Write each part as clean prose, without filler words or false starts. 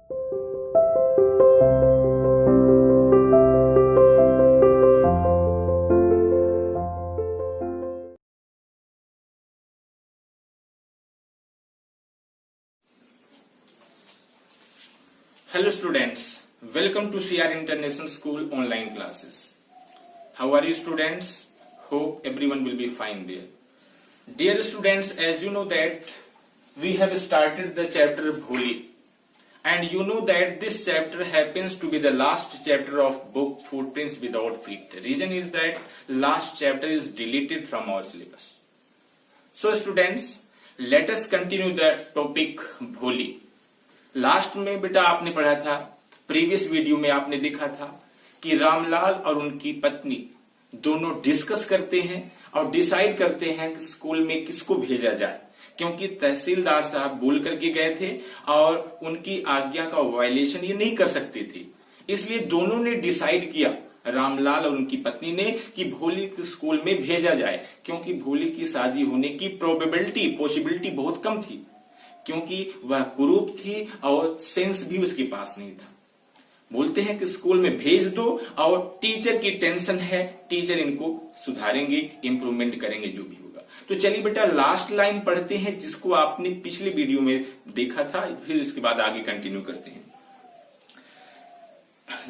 Hello students, welcome to CR International School online classes. How are you students? Hope everyone will be fine there. Dear students, as you know that we have started the chapter Bholi, and you know that this chapter happens to be the last chapter of book Footprints Without Feet. The reason is that last chapter is deleted from our syllabus. So students, let us continue the topic Bholi. Last में बेटा आपने पढ़ा था, previous video में आपने देखा था कि रामलाल और उनकी पत्नी दोनों डिस्कस करते हैं और डिसाइड करते हैं कि स्कूल में किसको भेजा जाए, क्योंकि तहसीलदार साहब बोल करके गए थे और उनकी आज्ञा का वायलेशन ये नहीं कर सकते थे। इसलिए दोनों ने डिसाइड किया, रामलाल और उनकी पत्नी ने, कि भोली को स्कूल में भेजा जाए, क्योंकि भोली की शादी होने की पॉसिबिलिटी बहुत कम थी, क्योंकि वह कुरूप थी और सेंस भी उसके पास नहीं था। बोलते हैं कि स्कूल में भेज दो और टीचर की टेंशन है, टीचर इनको सुधारेंगे, इंप्रूवमेंट करेंगे, जो भी होगा। तो चलिए बेटा लास्ट लाइन पढ़ते हैं, जिसको आपने पिछले वीडियो में देखा था, फिर इसके बाद आगे कंटिन्यू करते हैं।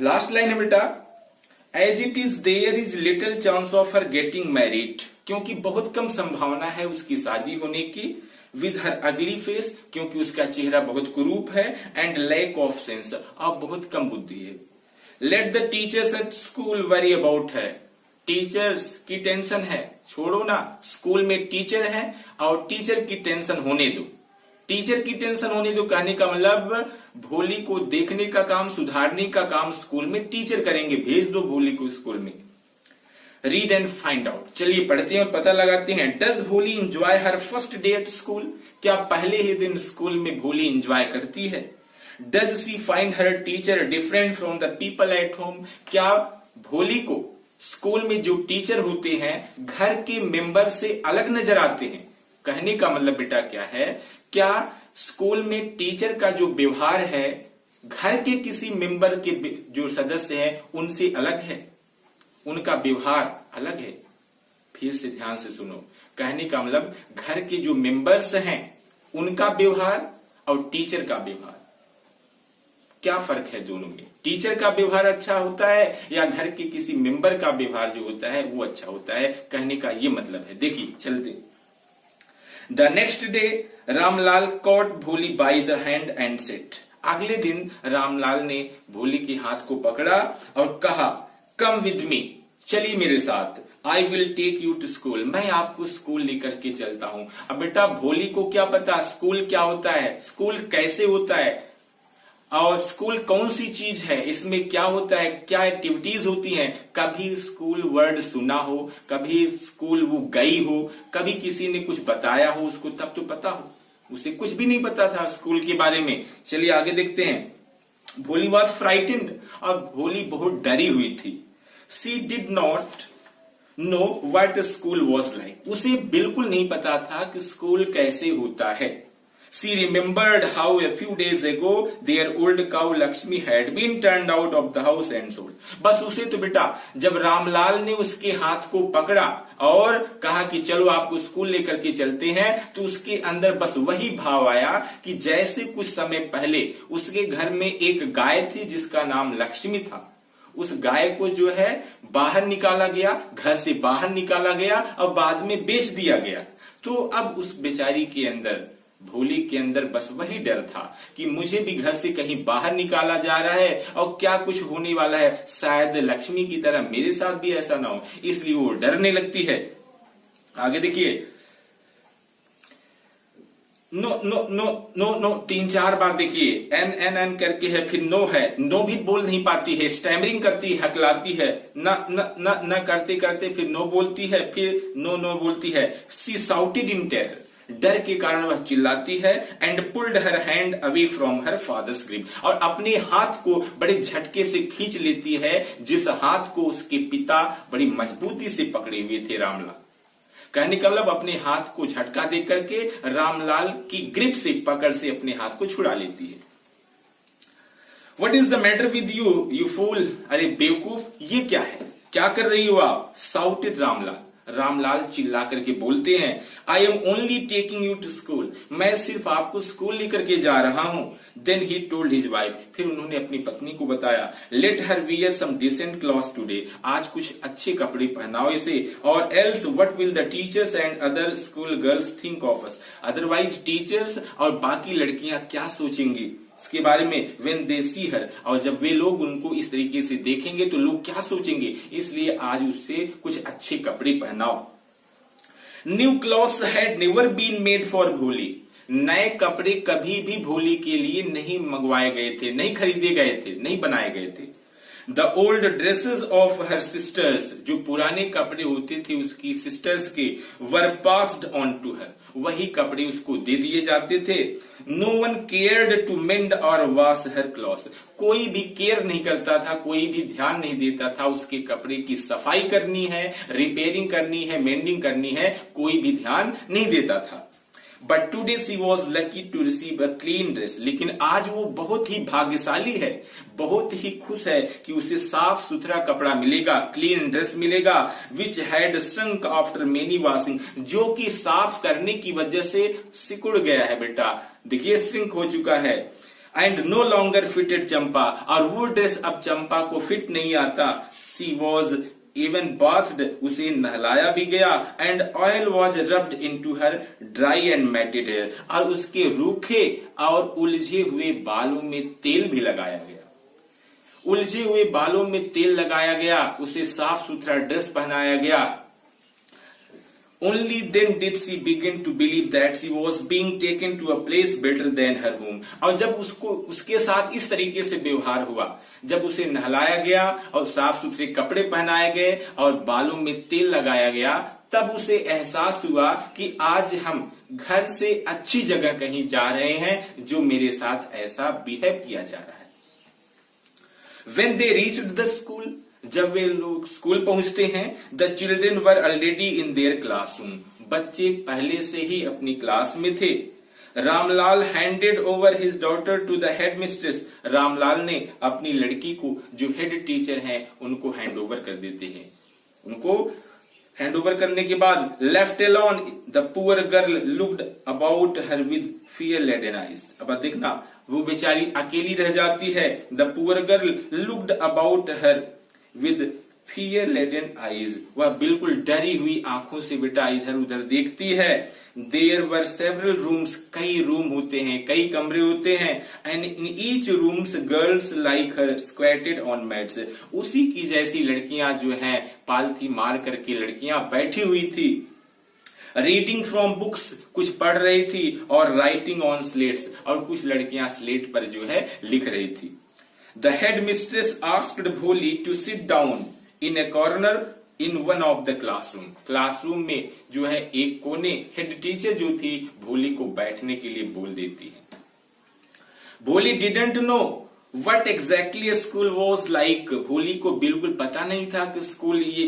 लास्ट लाइन है बेटा, as it is there is little chance of her getting married, क्योंकि बहुत कम संभावना है उसकी शादी होने की, विद हर अगली फेस, क्योंकि उसका चेहरा बहुत कुरूप है, एंड लैक ऑफ सेंस, और बहुत कम बुद्धि है। Let the teachers at school worry about है, टीचर्स की टेंशन है, छोड़ो ना, स्कूल में टीचर है और टीचर की टेंशन होने दो। टीचर की टेंशन होने दो कहने का मतलब भोली को देखने का काम, सुधारने का काम स्कूल में टीचर करेंगे, भेज दो भोली को स्कूल में। रीड एंड फाइंड आउट, चलिए पढ़ते हैं और पता लगाते हैं। डज भोली enjoy her first day at school, क्या पहले ही दिन स्कूल में भोली एंजॉय करती है? Does she find her teacher different from the people at home, क्या भोली को स्कूल में जो टीचर होते हैं घर के मेंबर से अलग नजर आते हैं? कहने का मतलब बेटा क्या है, क्या स्कूल में टीचर का जो व्यवहार है घर के किसी मेंबर के जो सदस्य हैं उनसे अलग है, उनका व्यवहार अलग है? फिर से ध्यान से सुनो, कहने का मतलब घर के जो मेंबर्स हैं उनका व्यवहार और टीचर का व्यवहार, क्या फर्क है दोनों में? टीचर का व्यवहार अच्छा होता है या घर के किसी मेंबर का व्यवहार जो होता है वो अच्छा होता है? कहने का ये मतलब है। देखिए चलते। The next day Ramlal caught Bholi by the hand and sat, अगले दिन रामलाल ने भोली के हाथ को पकड़ा और कहा, कम विद मी, चलिए मेरे साथ, I will take you to school, मैं आपको स्कूल लेकर के चलता हूं। अब बेटा भोली को क्या पता स्कूल क्या होता है, स्कूल कैसे होता है, और स्कूल कौन सी चीज है, इसमें क्या होता है, क्या एक्टिविटीज होती हैं। कभी स्कूल वर्ड सुना हो, कभी स्कूल वो गई हो, कभी किसी ने कुछ बताया हो उसको, तब तो पता हो, उसे कुछ भी नहीं पता था स्कूल के बारे में। चलिए आगे देखते हैं। भोली वॉज फ्राइटेंड, और भोली बहुत डरी हुई थी। She did not know what school was like, उसे बिल्कुल नहीं पता था कि स्कूल कैसे होता है। She remembered how a few days ago their old cow Lakshmi had been turned out of the house and sold. बस उसे तो बेटा जब रामलाल ने उसके हाथ को पकड़ा और कहा कि चलो आपको स्कूल लेकर के चलते हैं, तो उसके अंदर बस वही भाव आया कि जैसे कुछ समय पहले उसके घर में एक गाय थी जिसका नाम लक्ष्मी था, उस गाय को जो है बाहर निकाला गया, घर से बाहर निकाला गया और बाद में बेच दिया गया। तो अब उस बेचारी के अंदर, भोली के अंदर बस वही डर था कि मुझे भी घर से कहीं बाहर निकाला जा रहा है और क्या कुछ होने वाला है, शायद लक्ष्मी की तरह मेरे साथ भी ऐसा ना हो, इसलिए वो डरने लगती है। आगे देखिए, no no no no no 3-4 बार देखिए, एन एन एन करके है, फिर नो है, नो भी बोल नहीं पाती है, स्टैमरिंग करती है, हकलाती है, न न न न करते करते फिर नो बोलती है, फिर नो नो बोलती है। सी साउटेड इन टेरर, डर के कारण वह चिल्लाती है। And pulled her hand away from her father's grip, और अपने हाथ को बड़े झटके से खींच लेती है, जिस हाथ को उसके पिता बड़ी मजबूती से पकड़े हुए थे, रामलाल। कहने का मतलब अपने हाथ को झटका दे करके रामलाल की ग्रिप से, पकड़ से अपने हाथ को छुड़ा लेती है। What is the matter with you you fool, अरे बेवकूफ, ये क्या है, क्या कर रही हो आप, साउटेड रामलाल। रामलाल चिल्ला करके बोलते हैं, I am only taking you to school, मैं सिर्फ आपको स्कूल लेकर के जा रहा हूं। Then he told his wife, फिर उन्होंने अपनी पत्नी को बताया, let her wear some decent clothes today, आज कुछ अच्छे कपड़े पहनाओ इसे, or else what will the teachers and other school girls think of us, otherwise teachers और बाकी लड़कियां क्या सोचेंगी इसके बारे में, व्हेन दे सी हर, और जब वे लोग उनको इस तरीके से देखेंगे तो लोग क्या सोचेंगे, इसलिए आज उससे कुछ अच्छे कपड़े पहनाओ। New clothes had never been made for Bholi, नए कपड़े कभी भी भोली के लिए नहीं मंगवाए गए थे, नहीं खरीदे गए थे, नहीं बनाए गए थे। The old dresses of her sisters, जो पुराने कपड़े होते थे उसकी सिस्टर्स के, were passed on to her, वही कपड़े उसको दे दिए जाते थे। No one cared to mend or wash her clothes, कोई भी केयर नहीं करता था, कोई भी ध्यान नहीं देता था उसके कपड़े की सफाई करनी है, रिपेयरिंग करनी है, मेंडिंग करनी है, कोई भी ध्यान नहीं देता था। But today she was lucky to receive a clean dress, लेकिन आज वो बहुत ही भाग्यशाली है, बहुत ही खुश है कि उसे साफ सुथरा कपड़ा मिलेगा, क्लीन ड्रेस मिलेगा, which had sunk after many washing, जो कि साफ करने की वजह से सिकुड़ गया है बेटा, देखिए सिंक हो चुका है। एंड नो लॉन्गर फिटेड चंपा, और वो ड्रेस अब चंपा को फिट नहीं आता। सी वॉज इवन बाथड, उसे नहलाया भी गया, and oil was rubbed into her dry and matted hair, और उसके रूखे और उलझे हुए बालों में तेल भी लगाया गया, उलझे हुए बालों में तेल लगाया गया, उसे साफ सुथरा ड्रेस पहनाया गया। Only then did she begin to believe that she was being taken to a place better than her home, और जब उसके साथ इस तरीके से व्यवहार हुआ, जब उसे नहलाया गया और साफ सुथरे कपड़े पहनाए गए और बालों में तेल लगाया गया, तब उसे एहसास हुआ कि आज हम घर से अच्छी जगह कहीं जा रहे हैं, जो मेरे साथ ऐसा बिहेव किया जा रहा है। When they reached the school, जब वे लोग स्कूल पहुंचते हैं, the children were already in their classroom, बच्चे पहले से ही अपनी क्लास में थे। Ramlal handed over his daughter to the headmistress, Ramlal ने अपनी लड़की को, जो हेड टीचर हैं, उनको हैंड ओवर कर देते हैं। उनको हैंड ओवर करने के बाद left alone the poor girl looked about her with fear laden eyes, अब देखना वो बेचारी अकेली रह जाती है। The poor girl looked about her with fear laden eyes, वह बिल्कुल डरी हुई आंखों से बेटा इधर उधर देखती है। देयर वर सेवरल रूम्स, कई रूम होते हैं, कई कमरे होते हैं। And in each rooms girls like her squatted on mats, उसी की जैसी लड़कियां जो हैं पालथी मार करके लड़कियां बैठी हुई थी। रीडिंग फ्रॉम बुक्स, कुछ पढ़ रही थी, और राइटिंग ऑन स्लेट्स, और कुछ लड़कियां स्लेट पर जो है लिख रही थी। The headmistress asked Bholi to sit down in a corner in one of the classroom. Classroom में जो है एक कोने हेड टीचर जो थी भोली को बैठने के लिए बोल देती है। भोली didn't know what exactly a school was like. भोली को बिल्कुल पता नहीं था कि स्कूल ये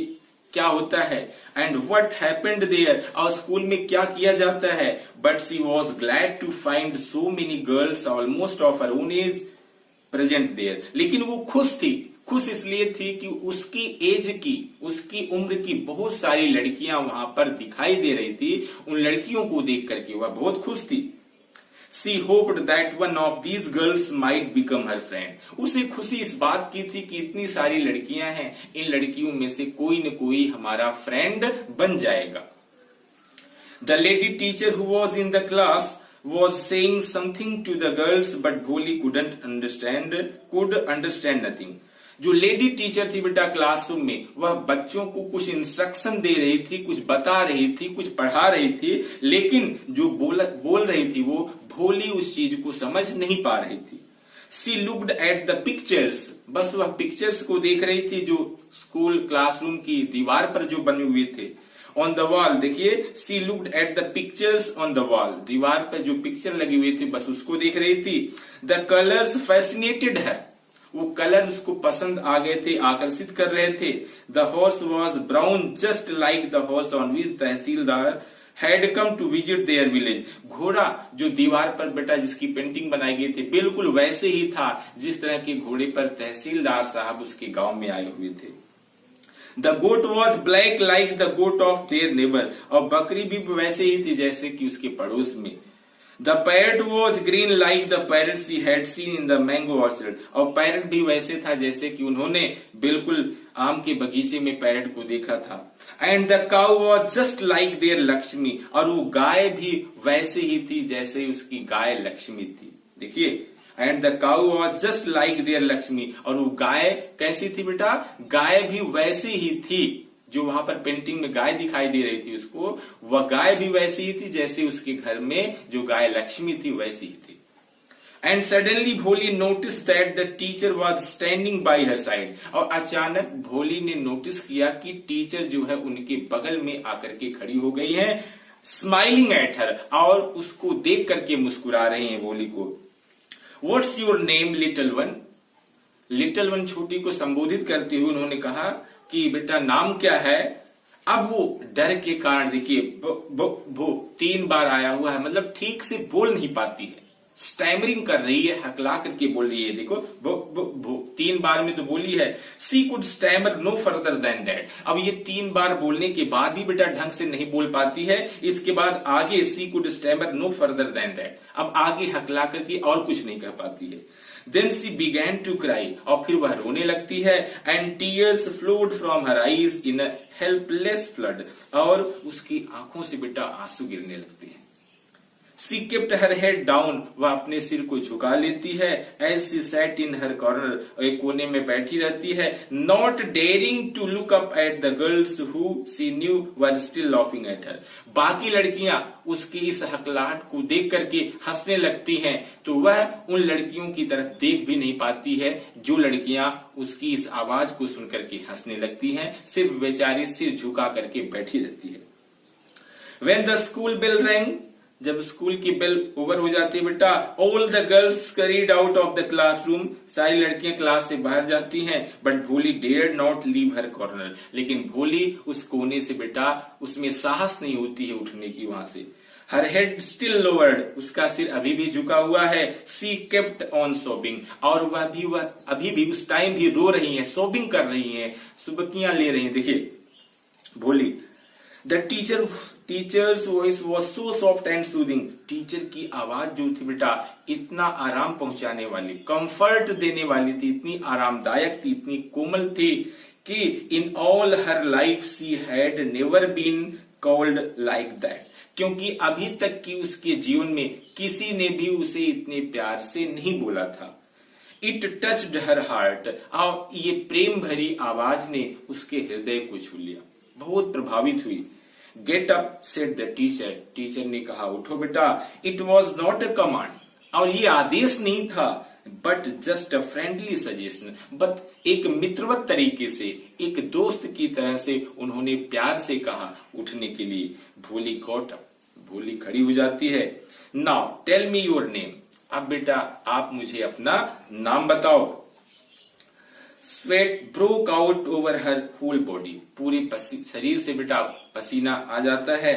क्या होता है, and what happened there, और स्कूल में क्या किया जाता है। But she was glad to find so many girls almost of her own age present there, लेकिन वो खुश थी, खुश इसलिए थी कि उसकी एज की, उसकी उम्र की बहुत सारी लड़कियां वहां पर दिखाई दे रही थी। उन लड़कियों को देख करके वह बहुत खुश थी। She hoped that one of these girls might become her friend, उसे खुशी इस बात की थी कि इतनी सारी लड़कियां हैं, इन लड़कियों में से कोई न कोई हमारा फ्रेंड बन जाएगा। The lady teacher who was in the class was saying something to the girls, but Bholi could understand nothing. जो लेडी टीचर थी बेटा क्लासरूम में, वह बच्चों को कुछ इंस्ट्रक्शन दे रही थी, कुछ बता रही थी, कुछ पढ़ा रही थी, लेकिन जो बोल रही थी वो भोली उस चीज को समझ नहीं पा रही थी। She looked at the pictures, बस वह पिक्चर्स को देख रही थी जो स्कूल क्लासरूम की दीवार पर जो बने हुए थे। ऑन द वॉल, देखिए she looked at the pictures on the wall, दीवार पर जो पिक्चर लगी हुई थी बस उसको देख रही थी। द कलर्स फैसिनेटेड है, वो कलर उसको पसंद आ गए थे, आकर्षित कर रहे थे। The horse was brown just like the horse on which tehsildar had come to visit their village. घोड़ा जो दीवार पर बेटा जिसकी पेंटिंग बनाई गई थी बिल्कुल वैसे ही था जिस तरह के घोड़े पर तहसीलदार साहब उसके गांव में आए हुए थे। The goat was black like the goat of their neighbour, और बकरी भी वैसे ही थी जैसे कि उसके पड़ोस में। The parrot was green like the parrot she had seen in the mango orchard, और पैरट भी वैसे था जैसे कि उन्होंने बिल्कुल आम के बगीचे में पैरट को देखा था। And the cow was just like their Lakshmi, और वो गाय भी वैसे ही थी जैसे उसकी गाय लक्ष्मी थी। देखिए, and the cow was just like their Lakshmi, और वो गाय कैसी थी बेटा? गाय भी वैसी ही थी जो वहां पर पेंटिंग में गाय दिखाई दे रही थी उसको, वह गाय भी वैसी ही थी जैसे उसके घर में जो गाय लक्ष्मी थी वैसी ही थी। एंड सडनली भोली notice that the teacher was standing by her side, और अचानक भोली ने नोटिस किया कि टीचर जो है उनके बगल में आकर के खड़ी हो गई है, स्माइलिंग एट हर, और उसको देख करके मुस्कुरा रही है भोली को। What's your name little one? Little one छोटी को संबोधित करते हुए उन्होंने कहा कि बेटा नाम क्या है? अब वो डर के कारण देखिए भो 3 बार आया हुआ है, मतलब ठीक से बोल नहीं पाती है, स्टैमरिंग कर रही है, हकला करके बोल रही है। देखो भो 3 बार में तो बोली है। She could stammer no further than that, अब ये 3 बार बोलने के बाद भी बेटा ढंग से नहीं बोल पाती है। इसके बाद आगे she could stammer no further than that, अब आगे हकला करके और कुछ नहीं कह पाती है। Then she began to cry, और फिर वह रोने लगती है। And tears flowed from her eyes in a helpless flood, और उसकी आंखों से बेटा आंसू गिरने लगते हैं। She kept her head down, वह अपने सिर को झुका लेती है। As she sat in her corner, एक कोने में बैठी रहती है। Not daring to look up at the girls who she knew were still laughing at her, बाकी लड़कियां उसकी इस हकलाहट को देख करके हंसने लगती हैं, तो वह उन लड़कियों की तरफ देख भी नहीं पाती है जो लड़कियां उसकी इस आवाज को सुन करके हंसने लगती हैं, सिर्फ बेचारी सिर झुका करके बैठी रहती है। When the school bell rang, जब स्कूल की बेल ओवर हो जाती है बेटा, all the girls carried out of the classroom, सारी लड़कियां क्लास से बाहर जाती हैं। But Bholi dare not leave her corner, लेकिन भोली उस कोने से बेटा उसमें साहस नहीं होती है उठने की वहां से। हर हेड स्टिल लोवर्ड, उसका सिर अभी भी झुका हुआ है। सी केप्ट ऑन सोबिंग, और वह अभी भी उस टाइम भी रो रही है, सोबिंग कर रही है, सुबकियां ले रही है। देखिए भोली, the teachers voice was so soft and soothing, teacher की आवाज जो थी बेटा इतना आराम पहुंचाने वाली, कंफर्ट देने वाली थी, इतनी आरामदायक थी, इतनी कोमल थी कि in all her life she had never been called like that, क्योंकि अभी तक की उसके जीवन में किसी ने भी उसे इतने प्यार से नहीं बोला था। इट टच्ड हर हार्ट, और ये प्रेम भरी आवाज ने उसके हृदय को छू लिया, बहुत प्रभावित हुई। Get up said the teacher, teacher ने कहा उठो बेटा। It was not a command, और ये आदेश नहीं था, but just a friendly suggestion, but एक मित्रवत तरीके से, एक दोस्त की तरह से उन्होंने प्यार से कहा उठने के लिए। भोली गॉट अप, भोली खड़ी हो जाती है। Now tell me your name, अब बेटा आप मुझे अपना नाम बताओ। Sweat broke out over her whole body, पूरे शरीर से बेटा पसीना आ जाता है।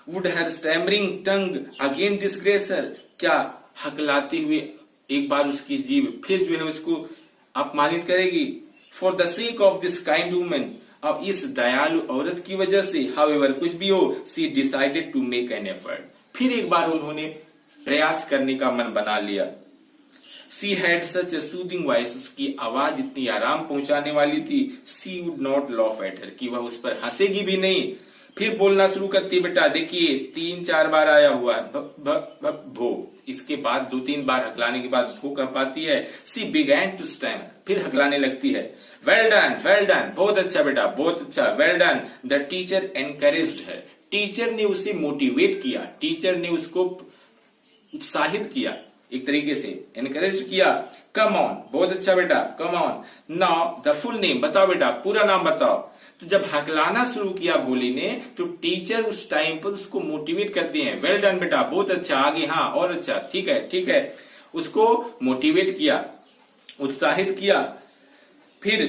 Would her stammering tongue again disgrace her, क्या हकलाते हुए एक बार उसकी जीभ फिर जो है उसको अपमानित करेगी। For the sake of this kind woman, अब इस दयालु औरत की वजह से, हाउएवर कुछ भी हो, she decided to make an effort, फिर एक बार उन्होंने प्रयास करने का मन बना लिया। She had such a soothing voice, उसकी आवाज इतनी आराम पहुंचाने वाली थी। She would not laugh at her, कि वह उस पर हंसेगी भी नहीं। फिर बोलना शुरू करती है बेटा, देखिए 3-4 बार आया हुआ है, भ भ भ भो, इसके बाद 2-3 बार हकलाने के बाद भो कह पाती है। सी बिगैन टू स्टैमर, फिर हकलाने लगती है। वेल डन, बहुत अच्छा बेटा, बहुत अच्छा, well done. The teacher encouraged her, teacher ने उसे मोटिवेट किया, टीचर ने उसको उत्साहित किया, एक तरीके से एनकरेज किया। कम ऑन, बहुत अच्छा बेटा, come on. Now the full name, बताओ बेटा पूरा नाम बताओ। तो जब हकलाना शुरू किया भोली ने, तो टीचर उस टाइम पर उसको मोटिवेट करते हैं। वेल डन बेटा, बहुत अच्छा, आगे हाँ और अच्छा, ठीक है, उसको मोटिवेट किया, उत्साहित किया। फिर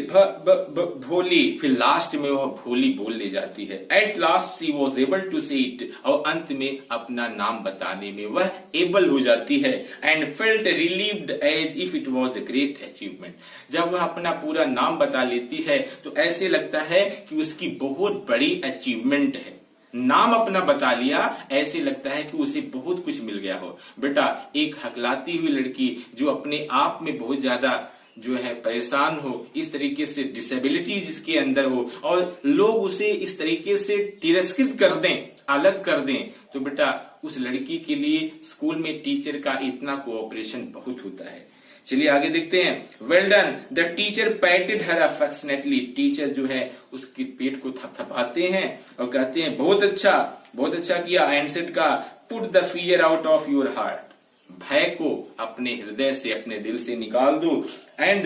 भोली, फिर लास्ट में वह भोली बोलने जाती है। At last she was able to say it, और अंत में अपना नाम बताने में वह एबल हो जाती है। And felt relieved as if it was a great achievement, जब वह अपना पूरा नाम बता लेती है तो ऐसे लगता है कि उसकी बहुत बड़ी अचीवमेंट है। नाम अपना बता लिया, ऐसे लगता है कि उसे बहुत कुछ मिल गया हो। बेटा, एक हकलाती हुई लड़की जो अपने आप में बहुत ज्यादा जो है परेशान हो, इस तरीके से डिसेबिलिटी जिसके अंदर हो, और लोग उसे इस तरीके से तिरस्कृत कर दें, अलग कर दें, तो बेटा उस लड़की के लिए स्कूल में टीचर का इतना कोऑपरेशन बहुत होता है। चलिए आगे देखते हैं। Well done, the teacher पैटेड her affectionately, teacher जो है उसके पेट को थपथपाते हैं और कहते हैं बहुत अच्छा किया। एंड सेड का put the fear out of your heart, भय को अपने हृदय से, अपने दिल से निकाल दो। And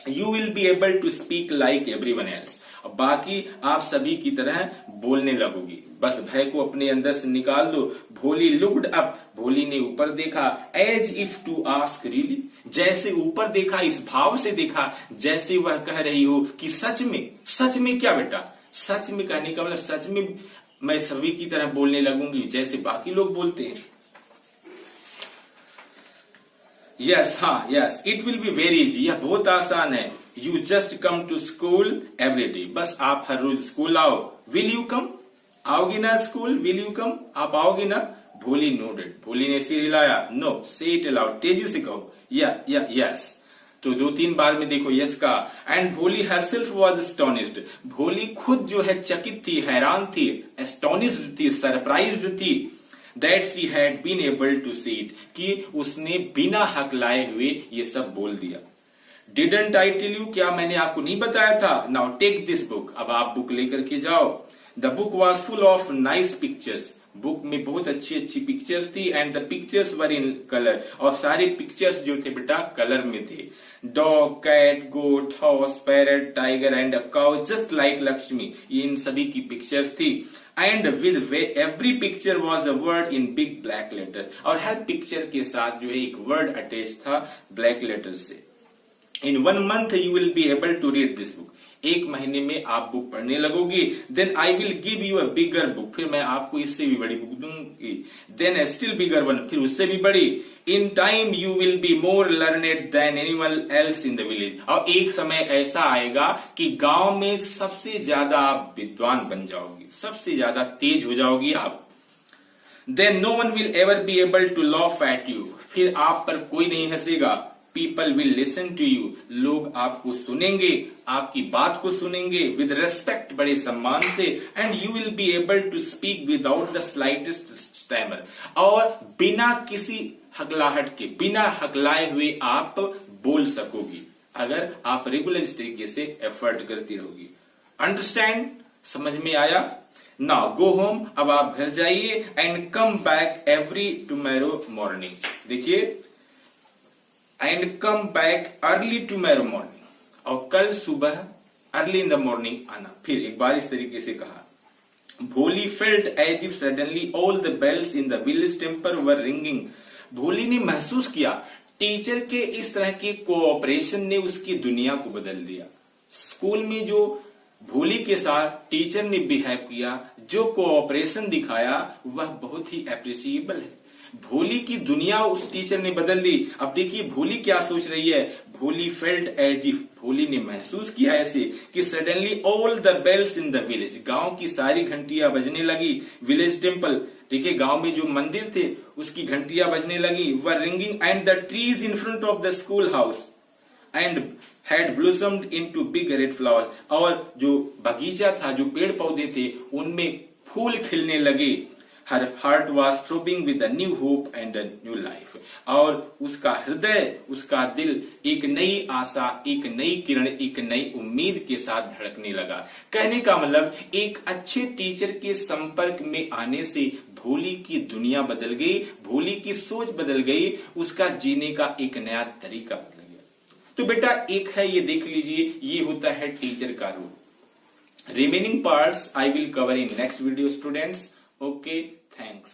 you will be able to speak like everyone else, बाकी आप सभी की तरह बोलने लगोगी। बस भय को अपने अंदर से निकाल दो। भोली लुक्ड अप, भोली ने ऊपर देखा। As if to ask really, जैसे ऊपर देखा, इस भाव से देखा जैसे वह कह रही हो कि सच में क्या बेटा, सच में कहने का मतलब सच में मैं सभी की तरह बोलने लगूंगी जैसे बाकी लोग बोलते हैं। Yes, it will be very easy, यह बहुत आसान है। You just come to school every day, बस आप हर रोज स्कूल आओ। विल यू कम, आओगी ना स्कूल, विल यू कम, आप आओगी ना। भोली नोडेड, भोली ने सिर हिलाया। नो, से इट अलाउड, तेजी से कहो। यस, तो 2-3 बार में देखो यस का। एंड भोली हरसेल्फ वाज एस्टोनिश्ड, भोली खुद जो है चकित थी, हैरान थी, एस्टोनिश्ड थी, सरप्राइज्ड थी। That she had been able to see it, कि उसने बिना हकलाए हुए ये सब बोल दिया। डिडंट आई टेल यू, क्या मैंने आपको नहीं बताया था। नाउ टेक दिस बुक, अब आप बुक लेकर के जाओ। The book was full of nice pictures, book में बहुत अच्छी पिक्चर्स थी। And the pictures were in colour, और सारे पिक्चर्स जो थे बेटा कलर में थे। Dog, cat, goat, horse, parrot, tiger and a cow just like Lakshmi, ये इन सभी की पिक्चर्स थी। And with every picture was a word in big black letter, और हर पिक्चर के साथ जो है एक वर्ड अटैच था ब्लैक लेटर से। In 1 month you will be able to read this book, 1 महीने में आप बुक पढ़ने लगोगी। Then I will give you a bigger book, फिर मैं आपको इससे भी बड़ी बुक दूंगी। Then a still bigger one, फिर उससे भी बड़ी। In time you will be more learned than anyone else in the village, और एक समय ऐसा आएगा कि गांव में सबसे ज्यादा आप विद्वान बन जाओगी, सबसे ज्यादा तेज हो जाओगी आप। Then no one will ever be able to laugh at you, फिर आप पर कोई नहीं हंसेगा। People will listen to you, लोग आपको सुनेंगे, आपकी बात को सुनेंगे विद रेस्पेक्ट, बड़े सम्मान से। And you will be able to speak without the slightest stammer, और बिना किसी हकलाहट के, बिना हकलाए हुए आप बोल सकोगी, अगर आप रेगुलर इस तरीके से एफर्ट करती रहोगी। अंडरस्टैंड, समझ में आया। नाउ गो होम, अब आप घर जाइए। And come back every tomorrow morning, देखिए, and come back early tomorrow morning, और कल सुबह अर्ली इन द मॉर्निंग आना। फिर एक बार इस तरीके से कहा। Bholi felt as if suddenly all the bells in the village temple were ringing, Bholi ने महसूस किया टीचर के इस तरह के कोऑपरेशन ने उसकी दुनिया को बदल दिया। स्कूल में जो भोली के साथ टीचर ने बिहेव किया, जो कोऑपरेशन दिखाया, वह बहुत ही अप्रिशिएबल है। भोली की दुनिया उस टीचर ने बदल दी। अब देखिए भोली क्या सोच रही है। भोली फेल्ट एज इफ, भोली ने महसूस किया ऐसे कि suddenly all the bells in the village, गांव की सारी घंटियां बजने लगी। विलेज टेम्पल, देखिए गांव में जो मंदिर थे उसकी घंटियां बजने लगी। Were ringing and the trees in front of the school house and had blossomed into big red flower, और जो बगीचा था, जो पेड़ पौधे थे, उनमें फूल खिलने लगे। Her heart was throbbing with a new hope and a new life, और उसका हृदय, उसका दिल एक नई आशा, एक नई किरण, एक नई उम्मीद के साथ धड़कने लगा। कहने का मतलब एक अच्छे टीचर के संपर्क में आने से भोली की दुनिया बदल गई, भोली की सोच बदल गई, उसका जीने का एक नया तरीका बदल गया। तो बेटा एक है, ये देख लीजिए, ये होता है टीचर का role. Remaining parts I will cover in next video students. Okay, thanks.